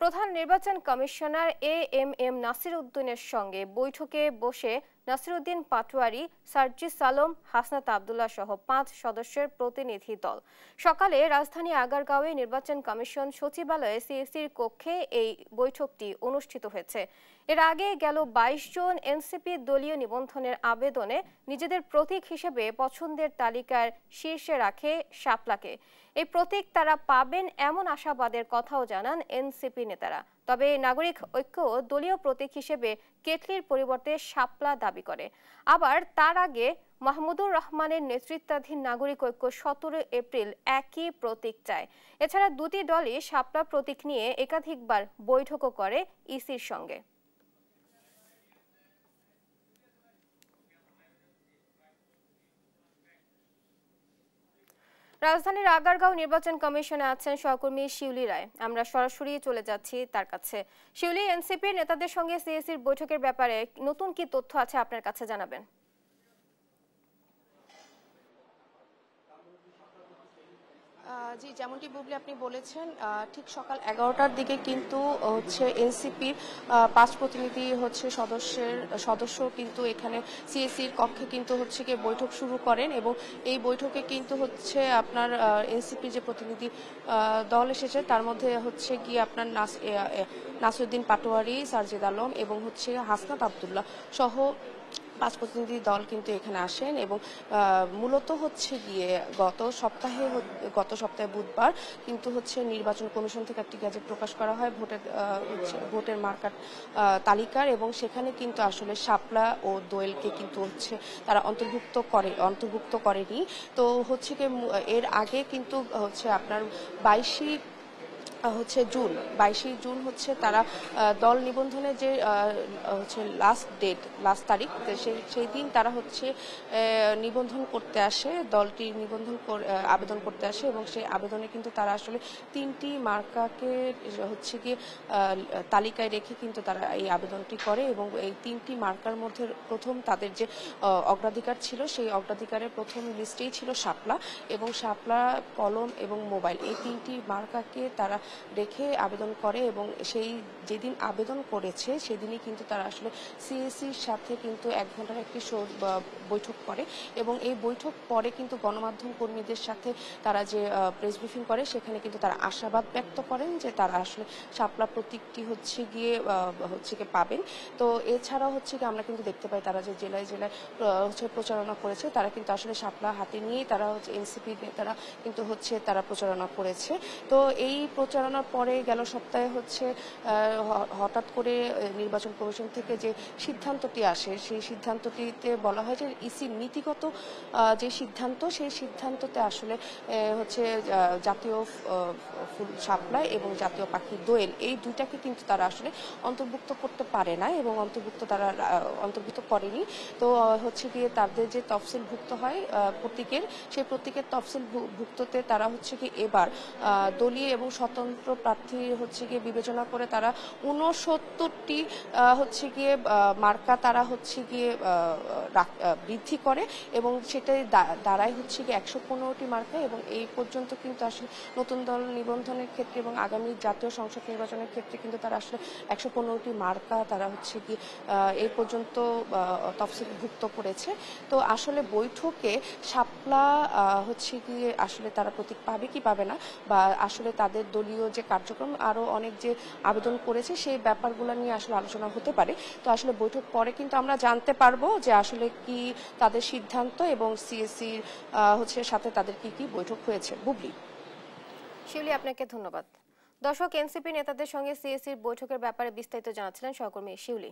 প্রধান নির্বাচন commissioner AMM Nasir উদ্দিনের সঙ্গে বৈঠকে বসে নাসিরউদ্দিন পাটোয়ারি, সার্জিস আলম, হাসনাত আব্দুল্লাহ সহ 5 সদস্যের প্রতিনিধি দল সকালে রাজধানী আগারগাঁওয়ে নির্বাচন কমিশন সচিবালয়ে সিএসির কক্ষে এই বৈঠকটি অনুষ্ঠিত হয়েছে। এর আগে গেল 22 জন এনসিপি দলীয় নিবন্ধনের আবেদনে নিজেদের প্রতীক হিসেবে পছন্দের তালিকার শীর্ষে রাখে শাপলাকে। এই প্রতীক তারা পাবেন এমন আশাবাদের কথাও জানান এনসিপি নেতারা। তবে নাগরিক ঐক্য দলীয় প্রতীক হিসেবে কেটলির পরিবর্তে শাপলা দাবি করে। আবার তার আগে মাহমুদুর রহমানের নেতৃত্বাধীন নাগরিক ঐক্য 17 এপ্রিল একই প্রতীক চায়। এছাড়া দুটি দলই শাপলা প্রতীক নিয়ে একাধিকবার বৈঠকও করে ইসির সঙ্গে। রাজধানীর আগারগাঁও নির্বাচন কমিশনে আছেন সহকর্মী শিউলি রায়। আমরা সরাসরি চলে যাচ্ছি তার কাছে। শিউলি, এনসিপির নেতাদের সঙ্গে সিএসির বৈঠকের ব্যাপারে নতুন কি তথ্য আছে আপনার কাছে জানাবেন? জি, যেমনটি বুবলি আপনি বলেছেন, ঠিক সকাল 11টার দিকে কিন্তু হচ্ছে এনসিপির 5 প্রতিনিধি সদস্য কিন্তু এখানে সিএসির কক্ষে কিন্তু হচ্ছে গিয়ে বৈঠক শুরু করেন এবং এই বৈঠকে কিন্তু হচ্ছে আপনার এনসিপির যে প্রতিনিধি দল এসেছে তার মধ্যে হচ্ছে গিয়ে আপনার নাসিরউদ্দিন পাটোয়ারি, সার্জিস আলম এবং হচ্ছে হাসনাত আব্দুল্লাহ সহ 5 প্রতিনিধি দল কিন্তু এখানে আসেন এবং মূলত হচ্ছে গিয়ে গত সপ্তাহে বুধবার কিন্তু হচ্ছে নির্বাচন কমিশন থেকে একটি গেজেট প্রকাশ করা হয় ভোটের মার্কার তালিকার, এবং সেখানে কিন্তু আসলে শাপলা ও দোয়েলকে কিন্তু হচ্ছে তারা অন্তর্ভুক্ত করেনি। তো হচ্ছে কি এর আগে কিন্তু হচ্ছে আপনার 22 জুন হচ্ছে তারা দল নিবন্ধনের যে হচ্ছে লাস্ট তারিখ, সেই দিন তারা হচ্ছে নিবন্ধন করতে আসে, দলটির আবেদন করতে আসে এবং সেই আবেদনে কিন্তু তারা আসলে 3টি মার্কাকে হচ্ছে গিয়ে তালিকায় রেখে কিন্তু তারা এই আবেদনটি করে এবং এই 3টি মার্কার মধ্যে প্রথম তাদের যে অগ্রাধিকার ছিল সেই অগ্রাধিকারের প্রথম লিস্টেই ছিল শাপলা, এবং শাপলা, কলম এবং মোবাইল, এই 3টি মার্কাকে তারা রেখে আবেদন করে এবং সেই যেদিন আবেদন করেছে সেদিনই কিন্তু তারা আসলে সিএসির সাথে কিন্তু 1 ঘন্টার একটি বৈঠক করে এবং এই বৈঠক পরে কিন্তু গণমাধ্যম কর্মীদের সাথে তারা যে প্রেস ব্রিফিং করে সেখানে কিন্তু তারা আশাবাদ ব্যক্ত করেন যে তারা আসলে শাপলা প্রতীকটি হচ্ছে গিয়ে পাবেন। তো এছাড়াও হচ্ছে গিয়ে আমরা কিন্তু দেখতে পাই তারা যে জেলায় হচ্ছে প্রচারণা করেছে, তারা কিন্তু আসলে শাপলা হাতে নিয়েই তারা হচ্ছে এনসিপি নেতারা কিন্তু হচ্ছে তারা প্রচারণা করেছে। তো এই প্রচারণার পরে গেল সপ্তাহে হচ্ছে হঠাৎ করে নির্বাচন কমিশন থেকে যে সিদ্ধান্তটি আসে সেই সিদ্ধান্তটিতে বলা হয় যে ইসির নীতিগত যে সিদ্ধান্ত, সেই সিদ্ধান্ততে আসলে হচ্ছে জাতীয় ফুল শাপলা এবং জাতীয় পাখি দোয়েল, এই দুইটাকে কিন্তু তারা আসলে অন্তর্ভুক্ত করতে পারে না এবং অন্তর্ভুক্ত করেনি। তো হচ্ছে গিয়ে তাদের যে তফসিলভুক্ত হয় প্রতীকের, সেই প্রতীকের তফসিলভুক্ততে তারা হচ্ছে কি এবার দলীয় এবং স্বতন্ত্র প্রার্থী হচ্ছে গিয়ে বিবেচনা করে তারা 69টি হচ্ছে গিয়ে মার্কা তারা হচ্ছে গিয়ে বৃদ্ধি করে এবং সেটাই দাঁড়ায় হচ্ছে গিয়ে 115টি মার্কা, এবং এই পর্যন্ত কিন্তু আসলে নতুন দল নিবন্ধনের ক্ষেত্রে এবং আগামী জাতীয় সংসদ নির্বাচনের ক্ষেত্রে কিন্তু তারা আসলে 115টি মার্কা তারা হচ্ছে কি এই পর্যন্ত তফসিলভুক্ত করেছে। তো আসলে বৈঠকে শাপলা হচ্ছে গিয়ে আসলে তারা প্রতীক পাবে কি পাবে না, বা আসলে তাদের দলীয় যে কার্যক্রম আরো অনেক যে আবেদন করেছে সেই ব্যাপারগুলো নিয়ে আসলে আলোচনা হতে পারে। তো আসলে বৈঠক পরে কিন্তু আমরা জানতে পারবো যে আসলে কি তাদের সিদ্ধান্ত এবং সিএসির হচ্ছে সাথে তাদের কি বৈঠক হয়েছে। বুবলি। শিউলি, আপনাকে ধন্যবাদ। দর্শক, এনসিপি নেতাদের সঙ্গে সিএসির বৈঠকের ব্যাপারে বিস্তারিত জানাচ্ছিলেন সহকর্মী শিউলি।